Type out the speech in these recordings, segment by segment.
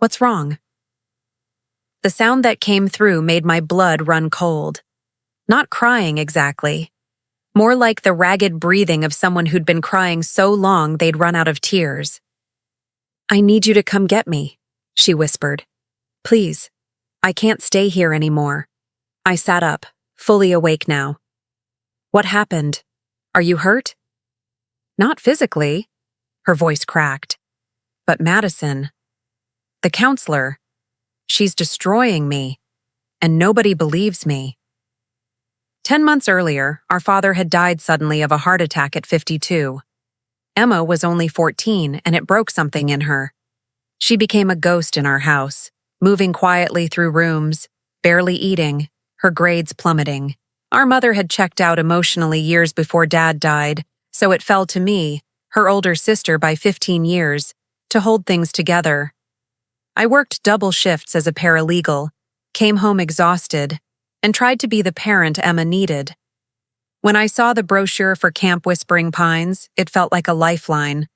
What's wrong?" The sound that came through made my blood run cold. Not crying exactly. More like the ragged breathing of someone who'd been crying so long they'd run out of tears. "I need you to come get me," she whispered. "Please. I can't stay here anymore." I sat up, fully awake now. "What happened? Are you hurt?" "Not physically," her voice cracked. "But Madison, the counselor, she's destroying me, and nobody believes me." 10 months earlier, our father had died suddenly of a heart attack at 52. Emma was only 14, and it broke something in her. She became a ghost in our house, moving quietly through rooms, barely eating, her grades plummeting. Our mother had checked out emotionally years before Dad died, so it fell to me, her older sister by 15 years, to hold things together. I worked double shifts as a paralegal, came home exhausted, and tried to be the parent Emma needed. When I saw the brochure for Camp Whispering Pines, it felt like a lifeline.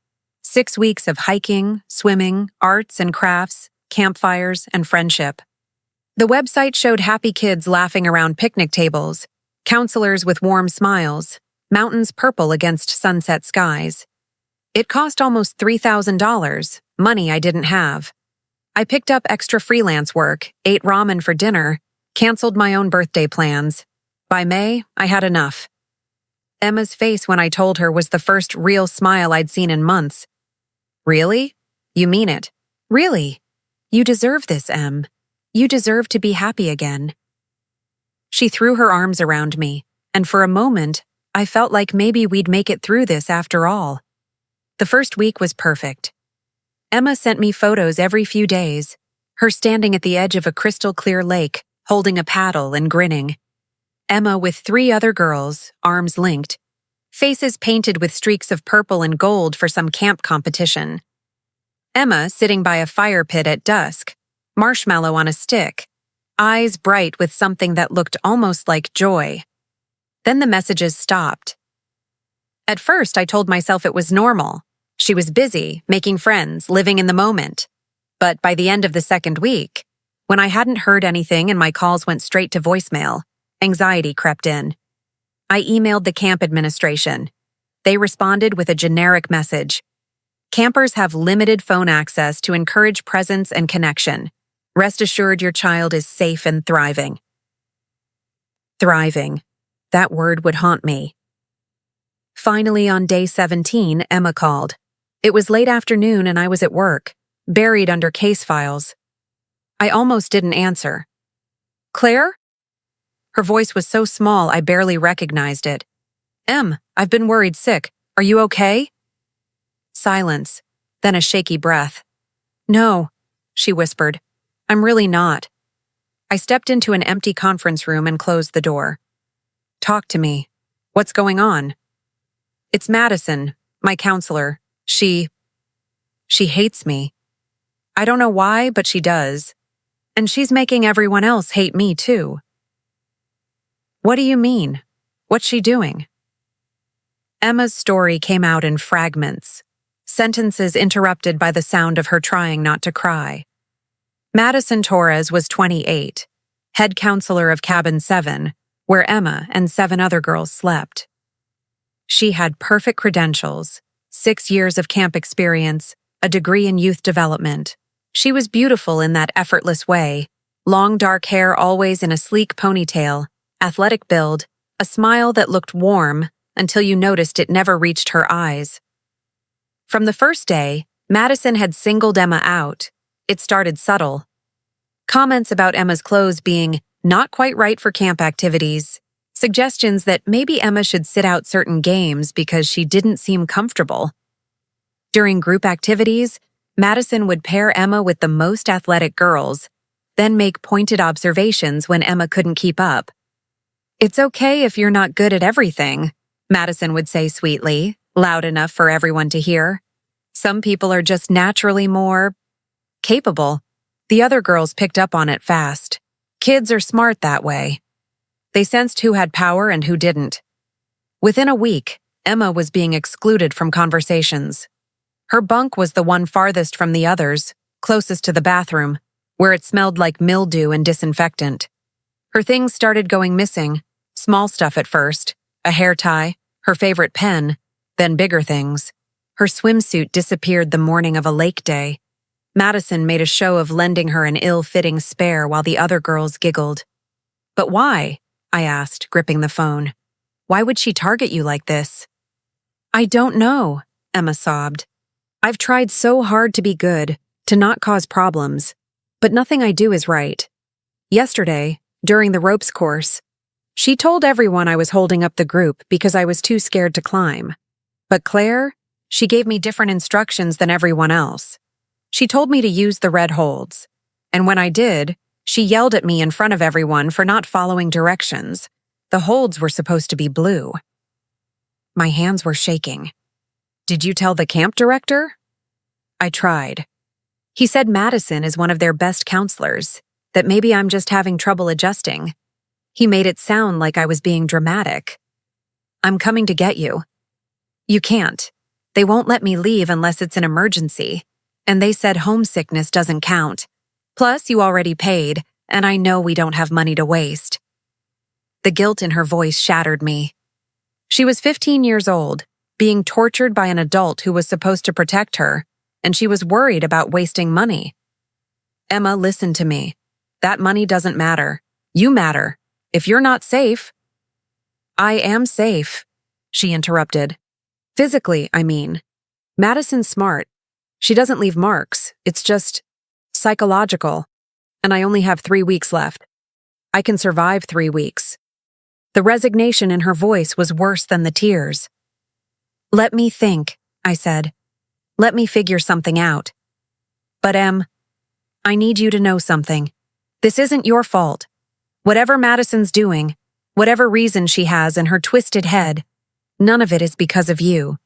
6 weeks of hiking, swimming, arts and crafts, campfires, and friendship. The website showed happy kids laughing around picnic tables, counselors with warm smiles, mountains purple against sunset skies. It cost almost $3,000, money I didn't have. I picked up extra freelance work, ate ramen for dinner, canceled my own birthday plans. By May, I had enough. Emma's face when I told her was the first real smile I'd seen in months. "Really? You mean it? Really? You deserve this, Em. You deserve to be happy again." She threw her arms around me, and for a moment, I felt like maybe we'd make it through this after all. The first week was perfect. Emma sent me photos every few days, her standing at the edge of a crystal-clear lake, holding a paddle and grinning. Emma with 3 other girls, arms linked, faces painted with streaks of purple and gold for some camp competition. Emma sitting by a fire pit at dusk, marshmallow on a stick, eyes bright with something that looked almost like joy. Then the messages stopped. At first, I told myself it was normal. She was busy, making friends, living in the moment. But by the end of the second week, when I hadn't heard anything and my calls went straight to voicemail, anxiety crept in. I emailed the camp administration. They responded with a generic message. "Campers have limited phone access to encourage presence and connection. Rest assured your child is safe and thriving." Thriving. That word would haunt me. Finally, on day 17, Emma called. It was late afternoon and I was at work, buried under case files. I almost didn't answer. "Claire?" Her voice was so small I barely recognized it. "Em, I've been worried sick. Are you okay?" Silence, then a shaky breath. "No," she whispered. "I'm really not." I stepped into an empty conference room and closed the door. "Talk to me. What's going on?" "It's Madison, my counselor. She hates me. I don't know why, but she does. And she's making everyone else hate me too." "What do you mean? What's she doing?" Emma's story came out in fragments, sentences interrupted by the sound of her trying not to cry. Madison Torres was 28, head counselor of Cabin 7, where Emma and 7 other girls slept. She had perfect credentials, 6 years of camp experience, a degree in youth development. She was beautiful in that effortless way, long dark hair always in a sleek ponytail, athletic build, a smile that looked warm until you noticed it never reached her eyes. From the first day, Madison had singled Emma out. It started subtle. Comments about Emma's clothes being not quite right for camp activities, suggestions that maybe Emma should sit out certain games because she didn't seem comfortable. During group activities, Madison would pair Emma with the most athletic girls, then make pointed observations when Emma couldn't keep up. "It's okay if you're not good at everything," Madison would say sweetly, loud enough for everyone to hear. "Some people are just naturally more capable." The other girls picked up on it fast. Kids are smart that way. They sensed who had power and who didn't. Within a week, Emma was being excluded from conversations. Her bunk was the one farthest from the others, closest to the bathroom, where it smelled like mildew and disinfectant. Her things started going missing, small stuff at first, a hair tie, her favorite pen, then bigger things. Her swimsuit disappeared the morning of a lake day. Madison made a show of lending her an ill-fitting spare while the other girls giggled. "But why?" I asked, gripping the phone. "Why would she target you like this?" "I don't know," Emma sobbed. "I've tried so hard to be good, to not cause problems, but nothing I do is right. Yesterday, during the ropes course, she told everyone I was holding up the group because I was too scared to climb. But Claire, she gave me different instructions than everyone else. She told me to use the red holds, and when I did, she yelled at me in front of everyone for not following directions. The holds were supposed to be blue." My hands were shaking. "Did you tell the camp director?" I tried. He said Madison is one of their best counselors, that maybe I'm just having trouble adjusting. He made it sound like I was being dramatic. "I'm coming to get you." "You can't. They won't let me leave unless it's an emergency, and they said homesickness doesn't count. Plus, you already paid, and I know we don't have money to waste." The guilt in her voice shattered me. She was 15 years old, being tortured by an adult who was supposed to protect her, and she was worried about wasting money. "Emma, listen to me. That money doesn't matter. You matter. If you're not safe—" "I am safe," she interrupted. "Physically, I mean. Madison's smart. She doesn't leave marks. It's just psychological. And I only have 3 weeks left. I can survive 3 weeks." The resignation in her voice was worse than the tears. "Let me think," I said. "Let me figure something out. But I need you to know something. This isn't your fault. Whatever Madison's doing, whatever reason she has in her twisted head, none of it is because of you."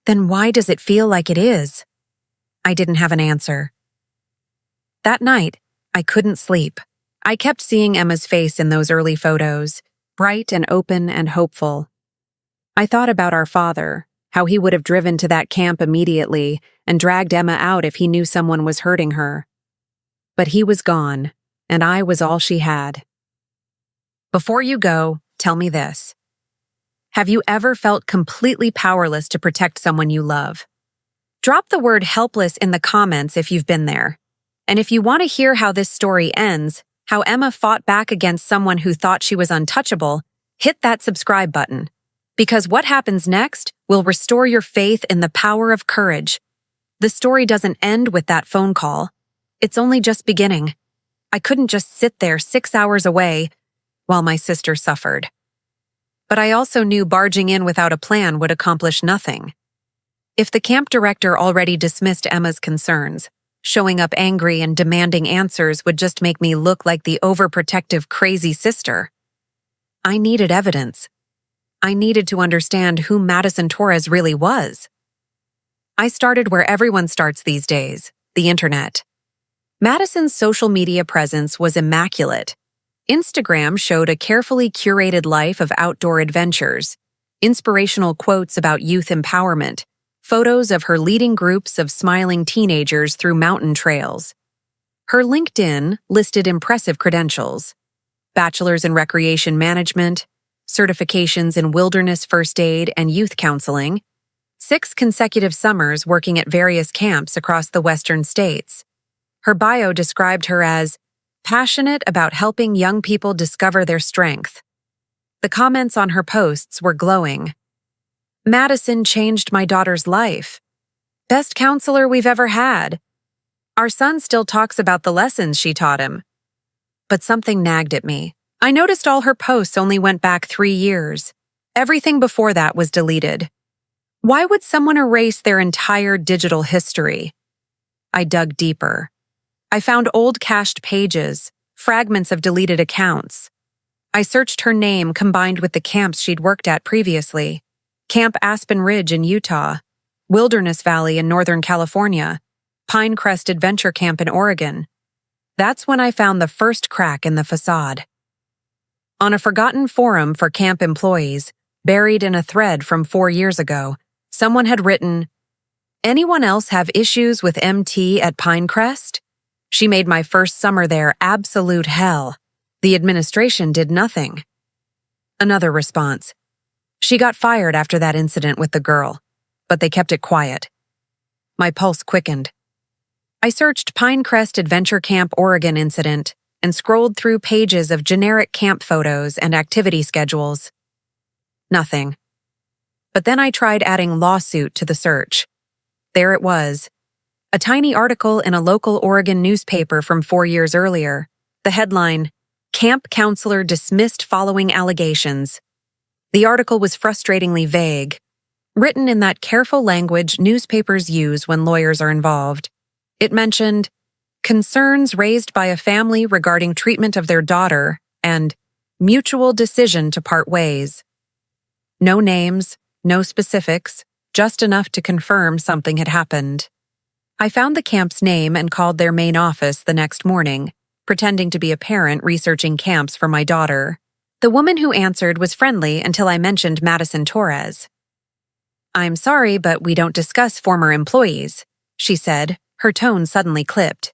"Then why does it feel like it is?" I didn't have an answer. That night, I couldn't sleep. I kept seeing Emma's face in those early photos, bright and open and hopeful. I thought about our father, how he would have driven to that camp immediately and dragged Emma out if he knew someone was hurting her. But he was gone, and I was all she had. Before you go, tell me this. Have you ever felt completely powerless to protect someone you love? Drop the word helpless in the comments if you've been there. And if you want to hear how this story ends, how Emma fought back against someone who thought she was untouchable, hit that subscribe button. Because what happens next will restore your faith in the power of courage. The story doesn't end with that phone call. It's only just beginning. I couldn't just sit there 6 hours away while my sister suffered. But I also knew barging in without a plan would accomplish nothing. If the camp director already dismissed Emma's concerns, showing up angry and demanding answers would just make me look like the overprotective, crazy sister. I needed evidence. I needed to understand who Madison Torres really was. I started where everyone starts these days, the internet. Madison's social media presence was immaculate. Instagram showed a carefully curated life of outdoor adventures, inspirational quotes about youth empowerment, photos of her leading groups of smiling teenagers through mountain trails. Her LinkedIn listed impressive credentials: bachelor's in recreation management, certifications in wilderness first aid and youth counseling, 6 consecutive summers working at various camps across the western states. Her bio described her as passionate about helping young people discover their strength. The comments on her posts were glowing. "Madison changed my daughter's life. Best counselor we've ever had. Our son still talks about the lessons she taught him." But something nagged at me. I noticed all her posts only went back 3 years. Everything before that was deleted. Why would someone erase their entire digital history? I dug deeper. I found old cached pages, fragments of deleted accounts. I searched her name combined with the camps she'd worked at previously: Camp Aspen Ridge in Utah, Wilderness Valley in Northern California, Pinecrest Adventure Camp in Oregon. That's when I found the first crack in the facade. On a forgotten forum for camp employees, buried in a thread from 4 years ago, someone had written, Anyone else have issues with MT at Pinecrest? She made my first summer there absolute hell. The administration did nothing. Another response. She got fired after that incident with the girl, but they kept it quiet. My pulse quickened. I searched Pinecrest Adventure Camp Oregon incident and scrolled through pages of generic camp photos and activity schedules. Nothing. But then I tried adding lawsuit to the search. There it was. A tiny article in a local Oregon newspaper from 4 years earlier. The headline, Camp Counselor Dismissed Following Allegations. The article was frustratingly vague, written in that careful language newspapers use when lawyers are involved. It mentioned concerns raised by a family regarding treatment of their daughter and mutual decision to part ways. No names, no specifics, just enough to confirm something had happened. I found the camp's name and called their main office the next morning, pretending to be a parent researching camps for my daughter. The woman who answered was friendly until I mentioned Madison Torres. "I'm sorry, but we don't discuss former employees," she said, her tone suddenly clipped.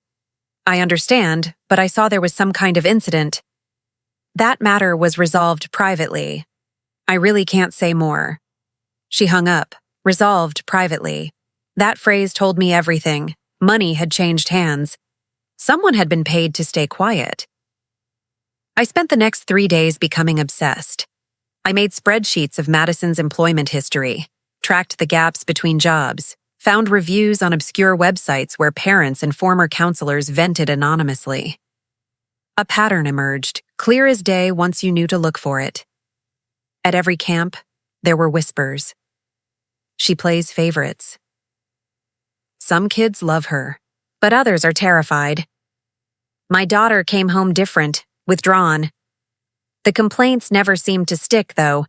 "I understand, but I saw there was some kind of incident. That matter was resolved privately. I really can't say more." She hung up. Resolved privately. That phrase told me everything. Money had changed hands. Someone had been paid to stay quiet. I spent the next 3 days becoming obsessed. I made spreadsheets of Madison's employment history, tracked the gaps between jobs, found reviews on obscure websites where parents and former counselors vented anonymously. A pattern emerged, clear as day once you knew to look for it. At every camp, there were whispers. She plays favorites. Some kids love her, but others are terrified. My daughter came home different, withdrawn. The complaints never seemed to stick, though.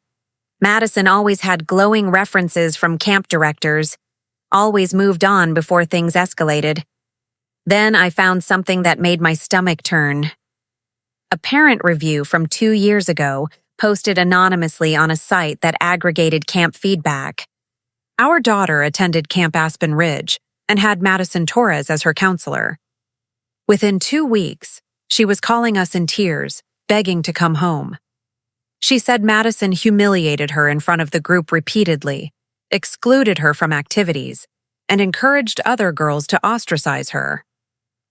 Madison always had glowing references from camp directors, always moved on before things escalated. Then I found something that made my stomach turn. A parent review from 2 years ago, posted anonymously on a site that aggregated camp feedback. Our daughter attended Camp Aspen Ridge and had Madison Torres as her counselor. Within 2 weeks, she was calling us in tears, begging to come home. She said Madison humiliated her in front of the group repeatedly, excluded her from activities, and encouraged other girls to ostracize her.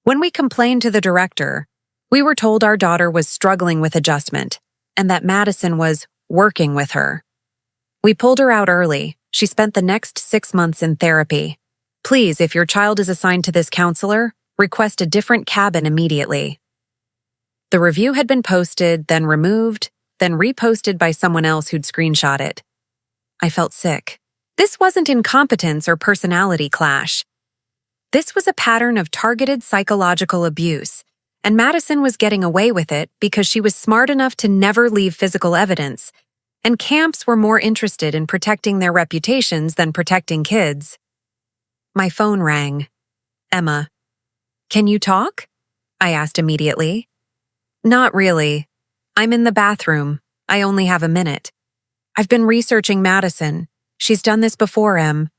When we complained to the director, we were told our daughter was struggling with adjustment and that Madison was working with her. We pulled her out early. She spent the next 6 months in therapy. Please, if your child is assigned to this counselor, request a different cabin immediately. The review had been posted, then removed, then reposted by someone else who'd screenshot it. I felt sick. This wasn't incompetence or personality clash. This was a pattern of targeted psychological abuse, and Madison was getting away with it because she was smart enough to never leave physical evidence, and camps were more interested in protecting their reputations than protecting kids. My phone rang. "Emma, can you talk?" I asked immediately. "Not really. I'm in the bathroom. I only have a minute. I've been researching Madison. She's done this before, Em.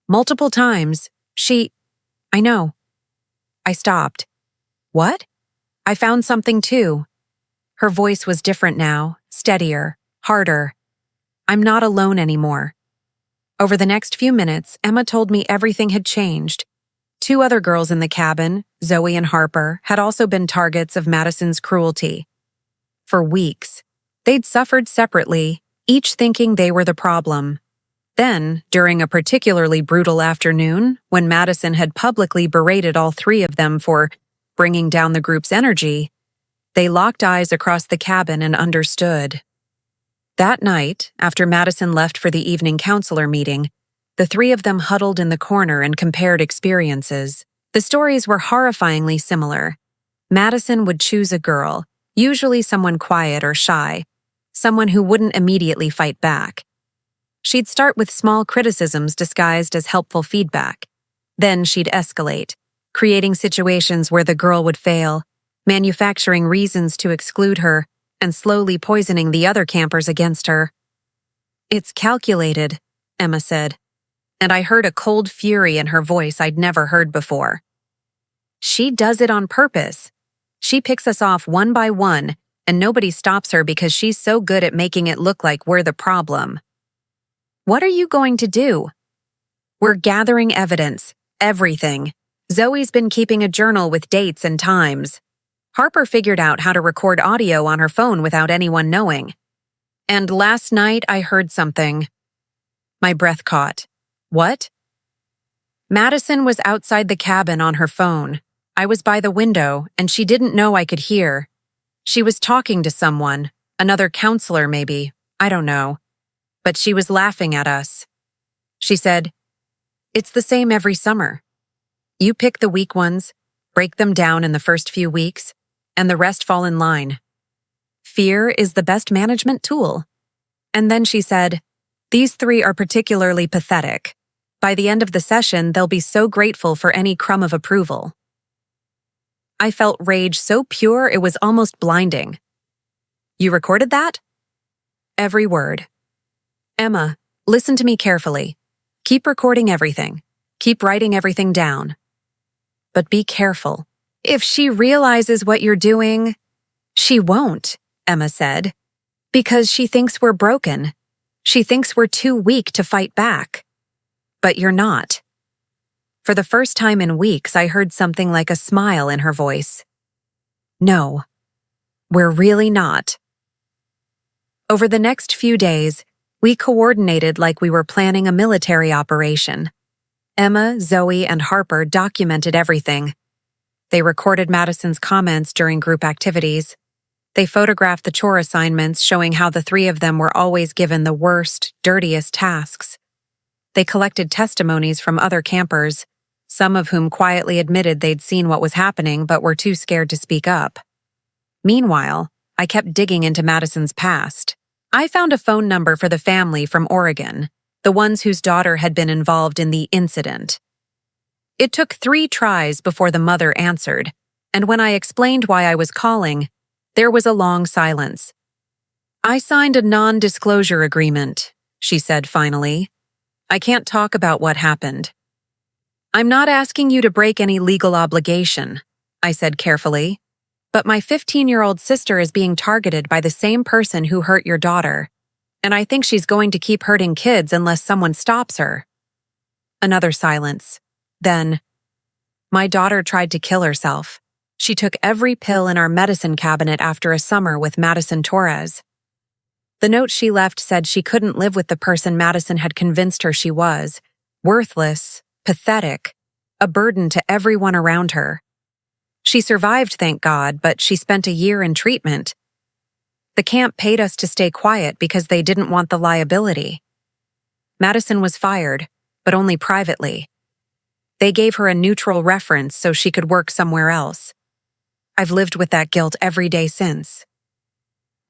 Multiple times. I know." I stopped. "What?" "I found something too." Her voice was different now, steadier, harder. "I'm not alone anymore." Over the next few minutes, Emma told me everything had changed. 2 other girls in the cabin, Zoe and Harper, had also been targets of Madison's cruelty. For weeks, they'd suffered separately, each thinking they were the problem. Then, during a particularly brutal afternoon, when Madison had publicly berated all 3 of them for bringing down the group's energy, they locked eyes across the cabin and understood. That night, after Madison left for the evening counselor meeting, the 3 of them huddled in the corner and compared experiences. The stories were horrifyingly similar. Madison would choose a girl, usually someone quiet or shy, someone who wouldn't immediately fight back. She'd start with small criticisms disguised as helpful feedback. Then she'd escalate, creating situations where the girl would fail, manufacturing reasons to exclude her, and slowly poisoning the other campers against her. "It's calculated," Emma said. and I heard a cold fury in her voice I'd never heard before. She does it on purpose. She picks us off one by one, and nobody stops her because she's so good at making it look like we're the problem. What are you going to do? We're gathering evidence, everything. Zoe's been keeping a journal with dates and times. Harper figured out how to record audio on her phone without anyone knowing. And last night I heard something. My breath caught. What? Madison was outside the cabin on her phone. I was by the window, and she didn't know I could hear. She was talking to someone, another counselor maybe, I don't know. But she was laughing at us. She said, "It's the same every summer. You pick the weak ones, break them down in the first few weeks, and the rest fall in line. Fear is the best management tool." And then she said, "These three are particularly pathetic. By the end of the session, they'll be so grateful for any crumb of approval." I felt rage so pure it was almost blinding. "You recorded that?" "Every word." "Emma, listen to me carefully. Keep recording everything. Keep writing everything down. But be careful. If she realizes what you're doing..." "She won't," Emma said, "because she thinks we're broken. She thinks we're too weak to fight back. But you're not." For the first time in weeks, I heard something like a smile in her voice. "No, we're really not." Over the next few days, we coordinated like we were planning a military operation. Emma, Zoe, and Harper documented everything. They recorded Madison's comments during group activities. They photographed the chore assignments showing how the three of them were always given the worst, dirtiest tasks. They collected testimonies from other campers, some of whom quietly admitted they'd seen what was happening but were too scared to speak up. Meanwhile, I kept digging into Madison's past. I found a phone number for the family from Oregon, the ones whose daughter had been involved in the incident. It took 3 tries before the mother answered, and when I explained why I was calling, there was a long silence. "I signed a non-disclosure agreement," she said finally. "I can't talk about what happened." "I'm not asking you to break any legal obligation," I said carefully, "but my 15-year-old sister is being targeted by the same person who hurt your daughter, and I think she's going to keep hurting kids unless someone stops her." Another silence. Then, "My daughter tried to kill herself. She took every pill in our medicine cabinet after a summer with Madison Torres. The note she left said she couldn't live with the person Madison had convinced her she was, worthless, pathetic, a burden to everyone around her. She survived, thank God, but she spent a year in treatment. The camp paid us to stay quiet because they didn't want the liability. Madison was fired, but only privately. They gave her a neutral reference so she could work somewhere else. I've lived with that guilt every day since."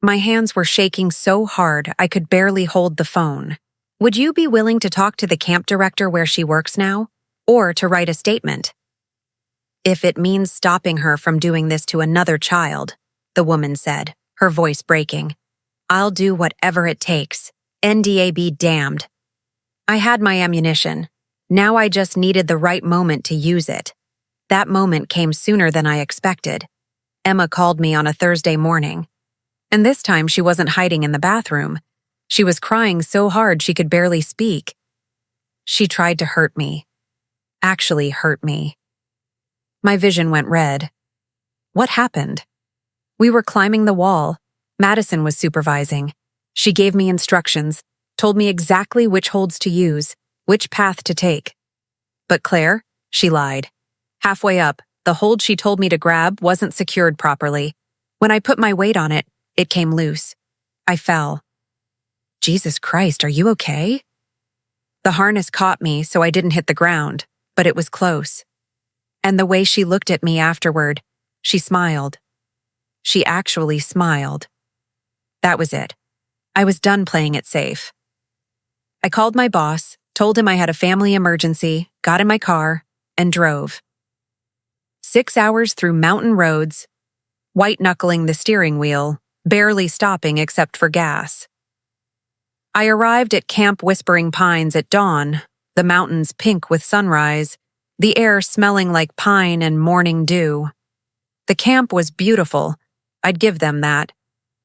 My hands were shaking so hard I could barely hold the phone. "Would you be willing to talk to the camp director where she works now, or to write a statement?" "If it means stopping her from doing this to another child," the woman said, her voice breaking, "I'll do whatever it takes. NDA be damned." I had my ammunition. Now I just needed the right moment to use it. That moment came sooner than I expected. Emma called me on a Thursday morning. And this time she wasn't hiding in the bathroom. She was crying so hard she could barely speak. She tried to hurt me. Actually hurt me. My vision went red. What happened? We were climbing the wall. Madison was supervising. She gave me instructions, told me exactly which holds to use, which path to take. But Claire, she lied. Halfway up, the hold she told me to grab wasn't secured properly. When I put my weight on it, it came loose. I fell. Jesus Christ, are you okay? The harness caught me, so I didn't hit the ground, but it was close. And the way she looked at me afterward, she smiled. She actually smiled. That was it. I was done playing it safe. I called my boss, told him I had a family emergency, got in my car, and drove. 6 hours through mountain roads, white-knuckling the steering wheel, barely stopping except for gas. I arrived at Camp Whispering Pines at dawn, the mountains pink with sunrise, the air smelling like pine and morning dew. The camp was beautiful, I'd give them that.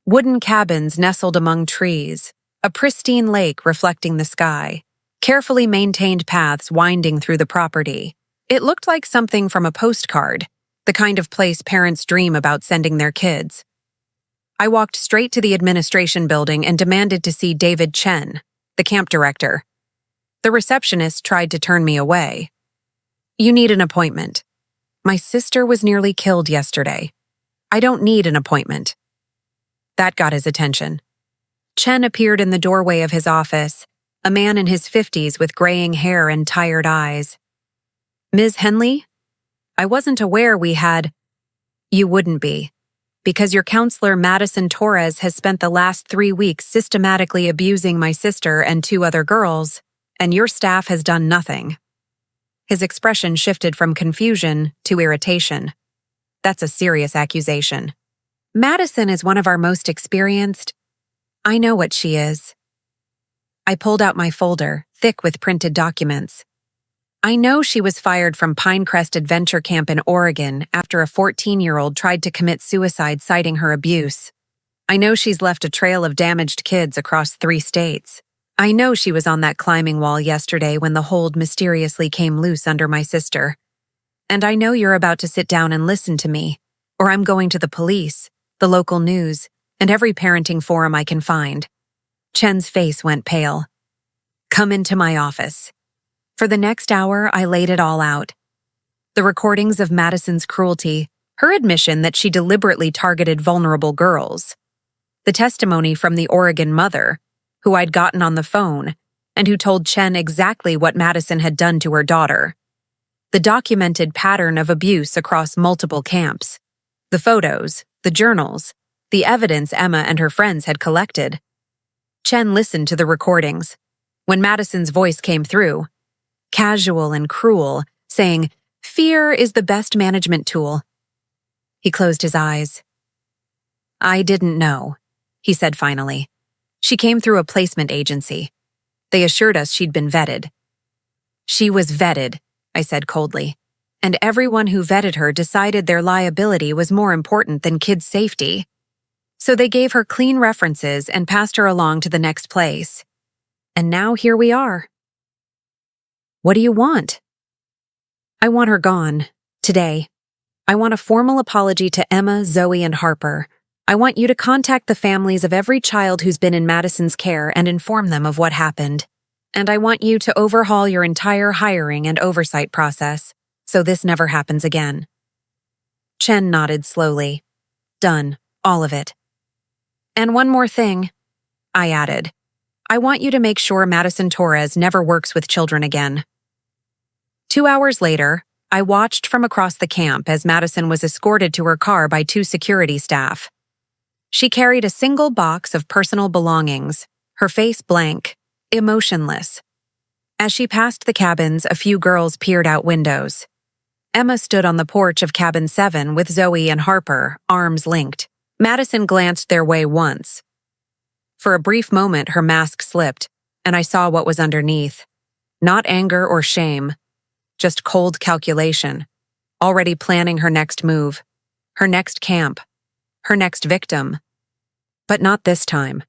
Wooden cabins nestled among trees, a pristine lake reflecting the sky, carefully maintained paths winding through the property. It looked like something from a postcard, the kind of place parents dream about sending their kids. I walked straight to the administration building and demanded to see David Chen, the camp director. The receptionist tried to turn me away. "You need an appointment. My sister was nearly killed yesterday. I don't need an appointment." That got his attention. Chen appeared in the doorway of his office, a man in his 50s with graying hair and tired eyes. "Ms. Henley? I wasn't aware we had—" "You wouldn't be, because your counselor Madison Torres has spent the last 3 weeks systematically abusing my sister and 2 other girls, and your staff has done nothing." His expression shifted from confusion to irritation. "That's a serious accusation. Madison is one of our most experienced—" "I know what she is." I pulled out my folder, thick with printed documents. "I know she was fired from Pinecrest Adventure Camp in Oregon after a 14-year-old tried to commit suicide citing her abuse. I know she's left a trail of damaged kids across 3 states. I know she was on that climbing wall yesterday when the hold mysteriously came loose under my sister. And I know you're about to sit down and listen to me, or I'm going to the police, the local news, and every parenting forum I can find." Chen's face went pale. "Come into my office." For the next hour, I laid it all out. The recordings of Madison's cruelty, her admission that she deliberately targeted vulnerable girls, the testimony from the Oregon mother, who I'd gotten on the phone, and who told Chen exactly what Madison had done to her daughter, the documented pattern of abuse across multiple camps, the photos, the journals, the evidence Emma and her friends had collected. Chen listened to the recordings. When Madison's voice came through, casual and cruel, saying, "Fear is the best management tool," he closed his eyes. "I didn't know," he said finally. "She came through a placement agency. They assured us she'd been vetted." "She was vetted," I said coldly, "and everyone who vetted her decided their liability was more important than kids' safety. So they gave her clean references and passed her along to the next place. And now here we are." "What do you want?" "I want her gone. Today. I want a formal apology to Emma, Zoe, and Harper. I want you to contact the families of every child who's been in Madison's care and inform them of what happened. And I want you to overhaul your entire hiring and oversight process, so this never happens again." Chen nodded slowly. "Done. All of it." "And one more thing," I added. "I want you to make sure Madison Torres never works with children again." 2 hours later, I watched from across the camp as Madison was escorted to her car by 2 security staff. She carried a single box of personal belongings, her face blank, emotionless. As she passed the cabins, a few girls peered out windows. Emma stood on the porch of Cabin 7 with Zoe and Harper, arms linked. Madison glanced their way once. For a brief moment, her mask slipped, and I saw what was underneath. Not anger or shame, just cold calculation, already planning her next move, her next camp, her next victim. But not this time.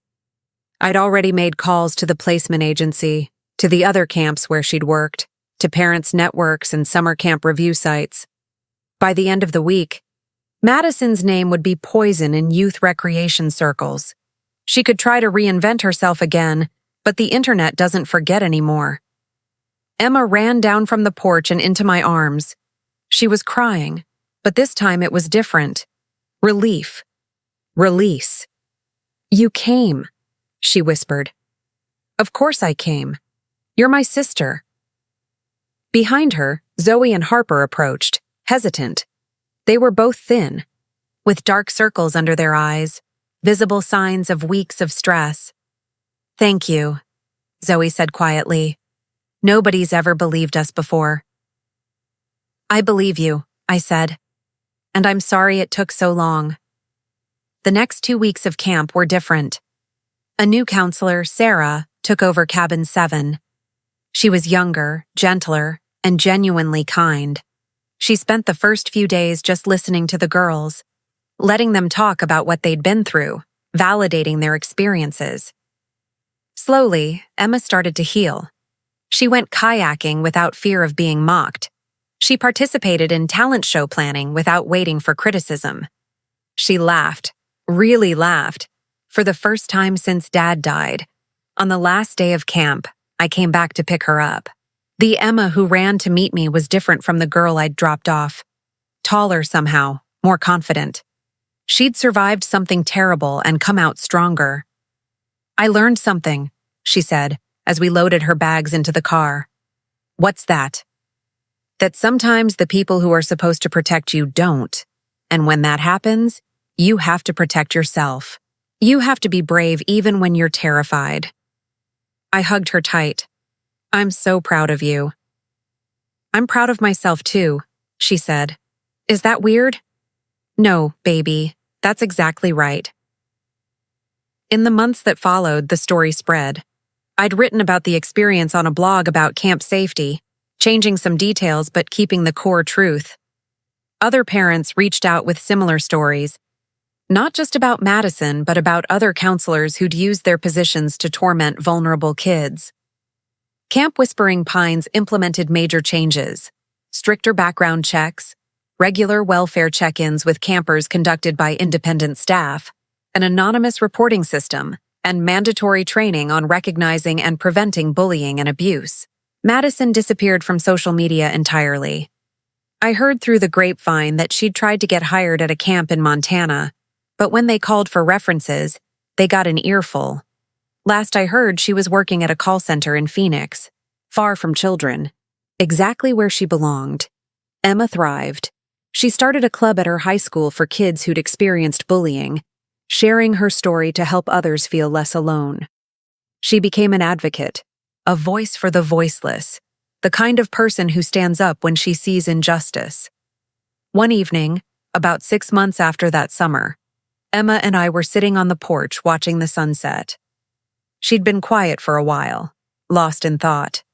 I'd already made calls to the placement agency, to the other camps where she'd worked, to parents' networks and summer camp review sites. By the end of the week, Madison's name would be poison in youth recreation circles. She could try to reinvent herself again, but the internet doesn't forget anymore. Emma ran down from the porch and into my arms. She was crying, but this time it was different. Relief. Release. "You came," she whispered. "Of course I came. You're my sister." Behind her, Zoe and Harper approached, hesitant. They were both thin, with dark circles under their eyes, visible signs of weeks of stress. "Thank you," Zoe said quietly. "Nobody's ever believed us before." "I believe you," I said. "And I'm sorry it took so long." The next 2 weeks of camp were different. A new counselor, Sarah, took over Cabin 7. She was younger, gentler, and genuinely kind. She spent the first few days just listening to the girls, letting them talk about what they'd been through, validating their experiences. Slowly, Emma started to heal. She went kayaking without fear of being mocked. She participated in talent show planning without waiting for criticism. She laughed, really laughed, for the first time since Dad died. On the last day of camp, I came back to pick her up. The Emma who ran to meet me was different from the girl I'd dropped off. Taller somehow, more confident. She'd survived something terrible and come out stronger. "I learned something," she said, as we loaded her bags into the car. "What's that?" "That sometimes the people who are supposed to protect you don't. And when that happens, you have to protect yourself. You have to be brave even when you're terrified." I hugged her tight. "I'm so proud of you." "I'm proud of myself too," she said. "Is that weird?" "No, baby, that's exactly right." In the months that followed, the story spread. I'd written about the experience on a blog about camp safety, changing some details but keeping the core truth. Other parents reached out with similar stories, not just about Madison, but about other counselors who'd used their positions to torment vulnerable kids. Camp Whispering Pines implemented major changes: stricter background checks, regular welfare check-ins with campers conducted by independent staff, an anonymous reporting system, and mandatory training on recognizing and preventing bullying and abuse. Madison disappeared from social media entirely. I heard through the grapevine that she'd tried to get hired at a camp in Montana, but when they called for references, they got an earful. Last I heard, she was working at a call center in Phoenix, far from children, exactly where she belonged. Emma thrived. She started a club at her high school for kids who'd experienced bullying, sharing her story to help others feel less alone. She became an advocate, a voice for the voiceless, the kind of person who stands up when she sees injustice. One evening, about 6 months after that summer, Emma and I were sitting on the porch watching the sunset. She'd been quiet for a while, lost in thought.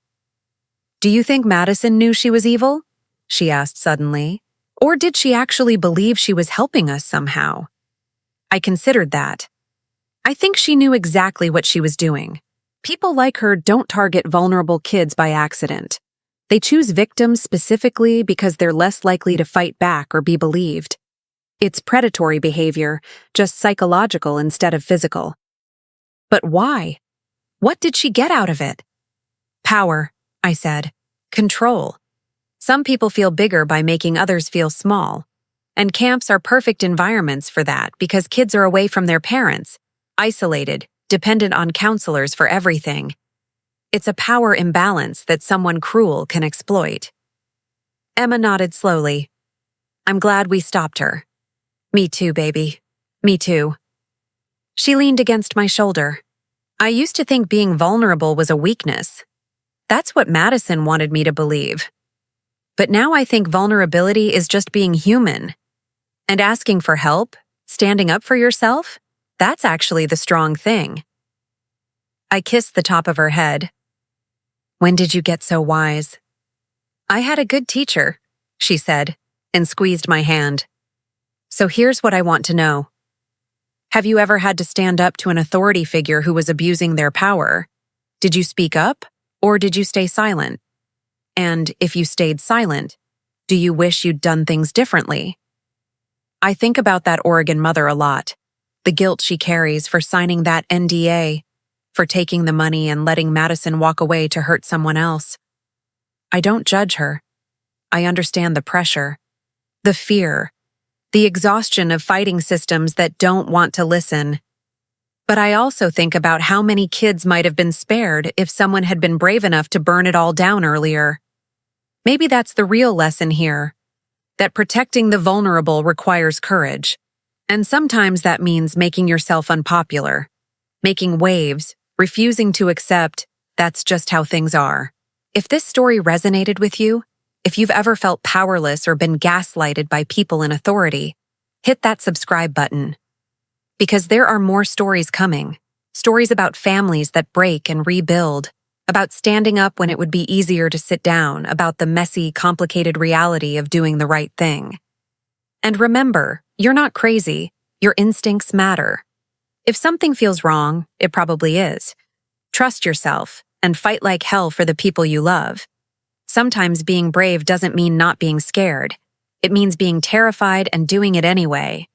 "Do you think Madison knew she was evil?" she asked suddenly. "Or did she actually believe she was helping us somehow?" I considered that. I think she knew exactly what she was doing. People like her don't target vulnerable kids by accident. They choose victims specifically because they're less likely to fight back or be believed. It's predatory behavior, just psychological instead of physical. But why? What did she get out of it? "Power," I said. "Control. Some people feel bigger by making others feel small. And camps are perfect environments for that because kids are away from their parents, isolated, dependent on counselors for everything. It's a power imbalance that someone cruel can exploit." Emma nodded slowly. "I'm glad we stopped her." "Me too, baby. Me too." She leaned against my shoulder. "I used to think being vulnerable was a weakness. That's what Madison wanted me to believe. But now I think vulnerability is just being human. And asking for help, standing up for yourself, that's actually the strong thing." I kissed the top of her head. "When did you get so wise?" "I had a good teacher," she said, and squeezed my hand. "So here's what I want to know. Have you ever had to stand up to an authority figure who was abusing their power? Did you speak up, or did you stay silent? And if you stayed silent, do you wish you'd done things differently?" I think about that Oregon mother a lot, the guilt she carries for signing that NDA, for taking the money and letting Madison walk away to hurt someone else. I don't judge her. I understand the pressure, the fear, the exhaustion of fighting systems that don't want to listen. But I also think about how many kids might have been spared if someone had been brave enough to burn it all down earlier. Maybe that's the real lesson here, that protecting the vulnerable requires courage. And sometimes that means making yourself unpopular, making waves, refusing to accept that's just how things are. If this story resonated with you, if you've ever felt powerless or been gaslighted by people in authority, hit that subscribe button. Because there are more stories coming, stories about families that break and rebuild, about standing up when it would be easier to sit down, about the messy, complicated reality of doing the right thing. And remember, you're not crazy. Your instincts matter. If something feels wrong, it probably is. Trust yourself and fight like hell for the people you love. Sometimes being brave doesn't mean not being scared. It means being terrified and doing it anyway.